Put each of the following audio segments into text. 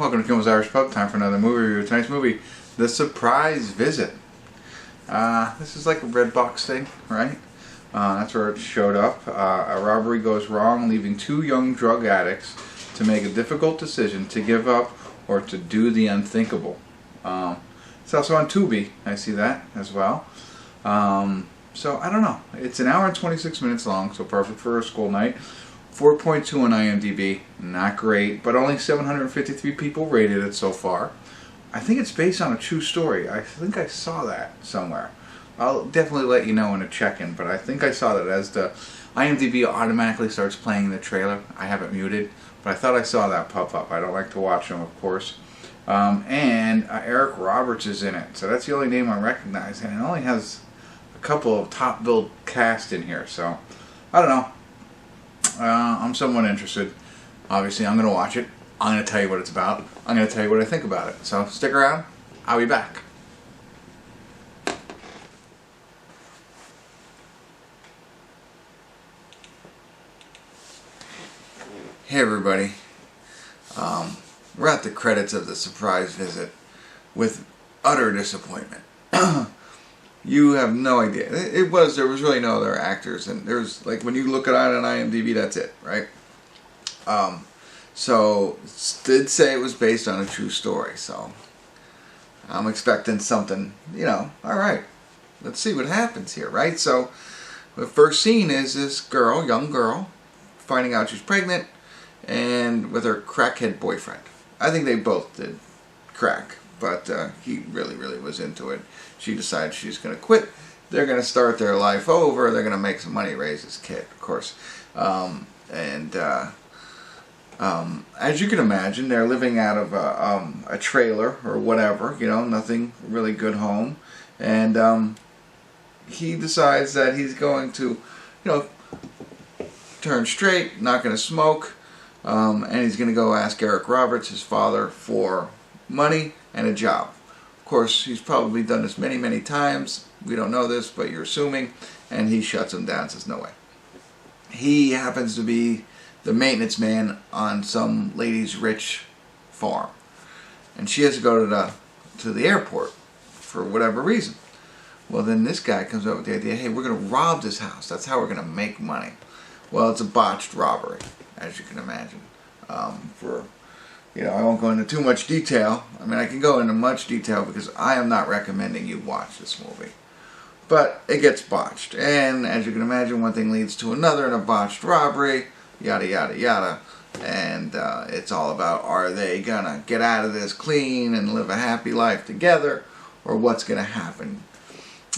Welcome to Kimmel's Irish Pub. Time for another movie review. Tonight's movie, The Surprise Visit. This is like a red box thing, right? That's where it showed up. A robbery goes wrong, leaving two young drug addicts to make a difficult decision to give up or to do the unthinkable. It's also on Tubi. I see that as well. So I don't know. It's an hour and 26 minutes long, so perfect for a school night. 4.2 on IMDb, not great, but only 753 people rated it so far. I think it's based on a true story. I think I saw that somewhere. I'll definitely let you know in a check-in, but I think I saw that as the IMDb automatically starts playing the trailer. I have it muted, but I thought I saw that pop up. I don't like to watch them, of course. And Eric Roberts is in it, so that's the only name I recognize, and it only has a couple of top-billed cast in here, so I don't know. I'm somewhat interested. Obviously, I'm going to watch it. I'm going to tell you what it's about. I'm going to tell you what I think about it. So stick around. I'll be back. Hey everybody. We're at the credits of The Surprise Visit with utter disappointment. You have no idea. There was really no other actors, and there's, like, when you look at it on IMDb, that's it, right? So, did say it was based on a true story, so I'm expecting something, you know, alright, let's see what happens here, right? So, the first scene is this girl, young girl, finding out she's pregnant, and with her crackhead boyfriend. I think they both did crack, but he really was into it. She decides she's going to quit. They're going to start their life over. They're going to make some money, raise this kid, of course. As you can imagine, they're living out of a trailer or whatever, you know, nothing really good home. And he decides that he's going to, you know, turn straight, not going to smoke, and he's going to go ask Eric Roberts, his father, for money and a job. Of course, he's probably done this many times. We don't know this, but you're assuming. And he shuts him down, says no way. He happens to be the maintenance man on some lady's rich farm. And she has to go to the airport for whatever reason. Well, then this guy comes up with the idea, hey, we're going to rob this house. That's how we're going to make money. Well, it's a botched robbery, as you can imagine. You know, I won't go into too much detail. I mean, I can go into much detail because I am not recommending you watch this movie. But it gets botched. And as you can imagine, one thing leads to another in a botched robbery, yada, yada, yada. And it's all about, are they going to get out of this clean and live a happy life together, or what's going to happen?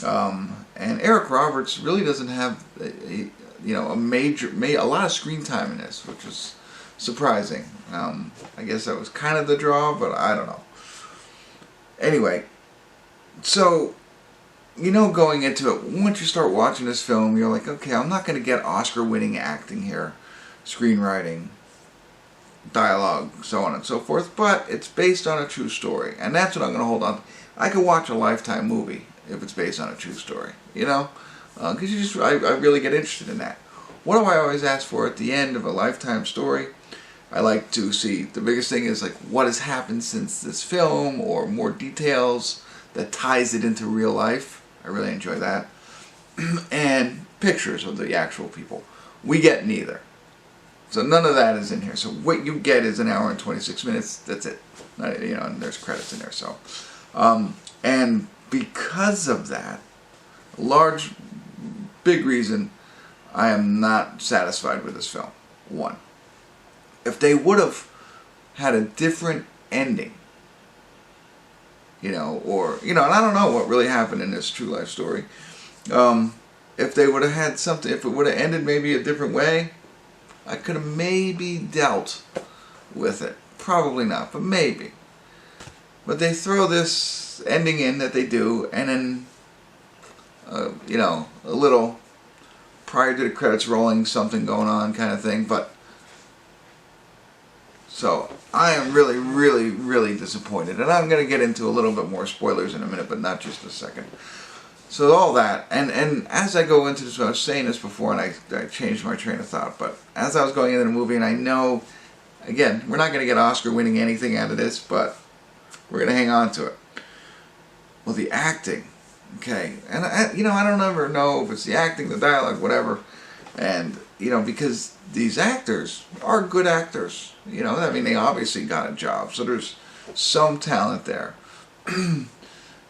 And Eric Roberts really doesn't have, you know, a lot of screen time in this, which is surprising. I guess that was kind of the draw, but I don't know. Anyway, so, you know, going into it, once you start watching this film, you're like, okay, I'm not going to get Oscar-winning acting here, screenwriting, dialogue, so on and so forth, but it's based on a true story, and that's what I'm going to hold on to. I could watch a Lifetime movie if it's based on a true story, you know, because I really get interested in that. What do I always ask for at the end of a Lifetime story? I like to see, the biggest thing is, like, what has happened since this film, or more details that ties it into real life. I really enjoy that. And pictures of the actual people. We get neither. So none of that is in here. So what you get is an hour and 26 minutes. That's it. You know, and there's credits in there. So, and because of that, big reason I am not satisfied with this film. One. If they would have had a different ending, you know, or, you know, and I don't know what really happened in this true life story. If they would have had something, if it would have ended maybe a different way, I could have maybe dealt with it. Probably not, but maybe. But they throw this ending in that they do, and then, you know, a little prior to the credits rolling, something going on kind of thing, but so I am really disappointed, and I'm going to get into a little bit more spoilers in a minute, but not just a second. So all that, and as I go into this, I was saying this before, and I changed my train of thought, but as I was going into the movie, and I know again, we're not going to get Oscar winning anything out of this, but we're going to hang on to it. Well, the acting, okay, and I don't ever know if it's the acting, the dialogue, whatever, and because these actors are good actors, I mean, they obviously got a job, so there's some talent there.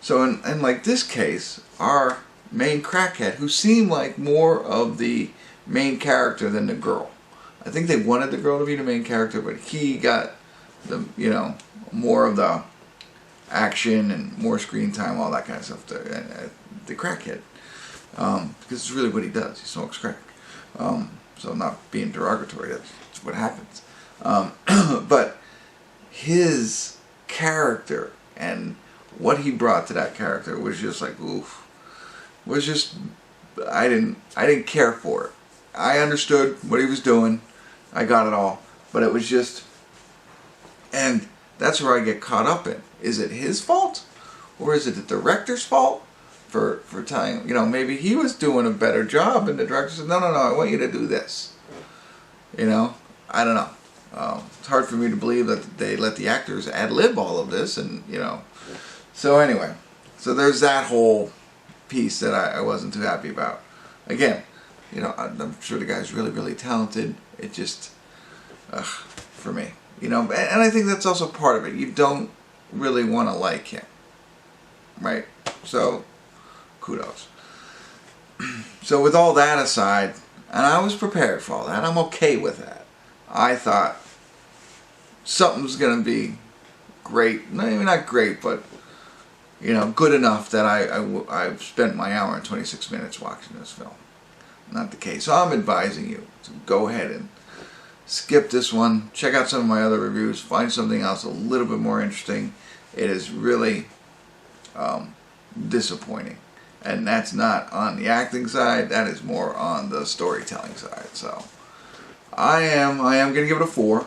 So in like this case, our main crackhead, who seemed like more of the main character than the girl. I think they wanted the girl to be the main character, but he got the more of the action and more screen time, all that kind of stuff. The crackhead, because it's really what he does. He smokes crack. So I'm not being derogatory. That's what happens. But his character and what he brought to that character was just like, oof. Was just, I didn't care for it. I understood what he was doing. I got it all. But it was just, and that's where I get caught up in. Is it his fault? Or is it the director's fault for telling, maybe he was doing a better job and the director said, no, I want you to do this. I don't know. It's hard for me to believe that they let the actors ad-lib all of this, and so anyway, so there's that whole piece that I wasn't too happy about. Again, I'm sure the guy's really, really talented. It just, for me, and I think that's also part of it. You don't really want to like him, right? So, kudos. So with all that aside, and I was prepared for all that, I'm okay with that. I thought something's going to be great. Maybe not great, but good enough that I've spent my hour and 26 minutes watching this film. Not the case. So I'm advising you to go ahead and skip this one. Check out some of my other reviews. Find something else a little bit more interesting. It is really disappointing. And that's not on the acting side. That is more on the storytelling side. So I am going to give it a 4.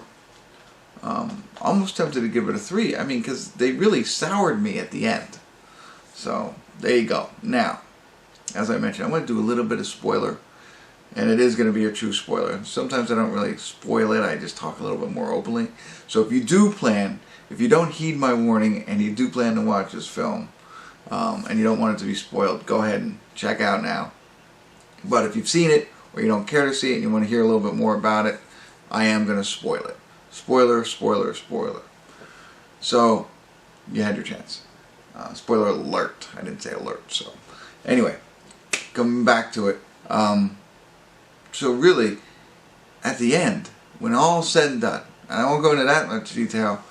Almost tempted to give it a 3. I mean, because they really soured me at the end. So there you go. Now, as I mentioned, I'm going to do a little bit of spoiler, and it is going to be a true spoiler. Sometimes I don't really spoil it. I just talk a little bit more openly. So if you don't heed my warning, and you do plan to watch this film, and you don't want it to be spoiled, go ahead and check out now. But if you've seen it, or you don't care to see it, and you want to hear a little bit more about it, I am going to spoil it. Spoiler, spoiler, spoiler. So, you had your chance. Spoiler alert. I didn't say alert. So, anyway, coming back to it. So really, at the end, when all's said and done, and I won't go into that much detail,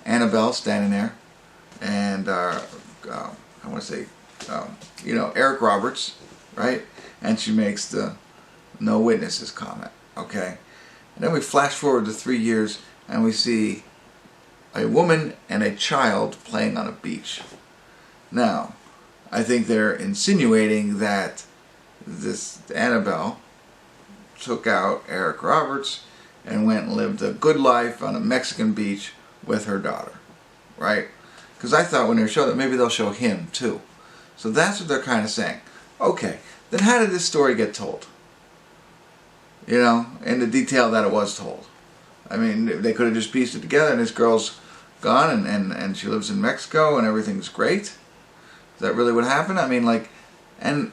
Annabelle standing there, and I want to say, Eric Roberts, right? And she makes the no witnesses comment, okay? And then we flash forward to 3 years, and we see a woman and a child playing on a beach. Now, I think they're insinuating that this Annabelle took out Eric Roberts and went and lived a good life on a Mexican beach with her daughter, right? Because I thought when they showed that, maybe they'll show him too. So that's what they're kind of saying. Okay, then how did this story get told? In the detail that it was told. I mean, they could have just pieced it together, and this girl's gone, and she lives in Mexico, and everything's great. Is that really what happened? I mean, and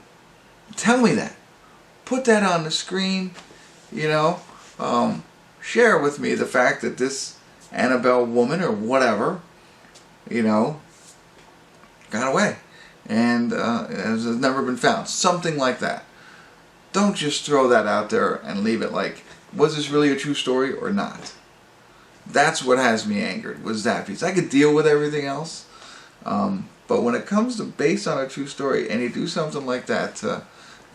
tell me that. Put that on the screen, share with me the fact that this Annabelle woman, or whatever, got away, and has never been found. Something like that. Don't just throw that out there and leave it like, was this really a true story or not? That's what has me angered, was that piece. I could deal with everything else, but when it comes to based on a true story, and you do something like that to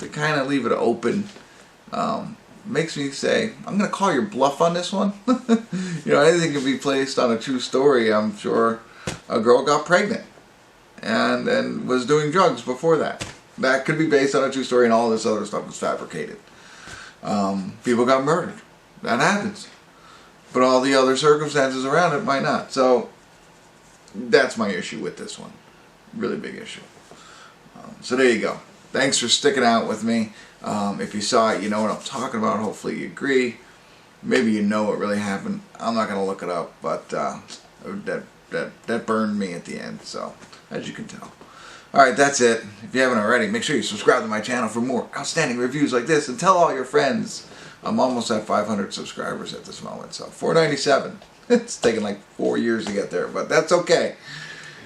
kind of leave it open, makes me say, I'm going to call your bluff on this one. Anything can be placed on a true story. I'm sure a girl got pregnant and was doing drugs before that. That could be based on a true story, and all this other stuff was fabricated. People got murdered. That happens. But all the other circumstances around it might not. So, that's my issue with this one. Really big issue. So there you go. Thanks for sticking out with me. If you saw it, you know what I'm talking about. Hopefully you agree. maybe you know what really happened. I'm not gonna look it up, but that burned me at the end. So as you can tell. All right, that's it. If you haven't already, make sure you subscribe to my channel for more outstanding reviews like this, and tell all your friends. I'm almost at 500 subscribers at this moment, so 497. It's taken like 4 years to get there, but that's okay.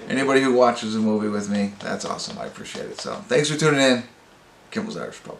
Anybody who watches a movie with me, that's awesome. I appreciate it. So thanks for tuning in. Kimmel's Irish Pub.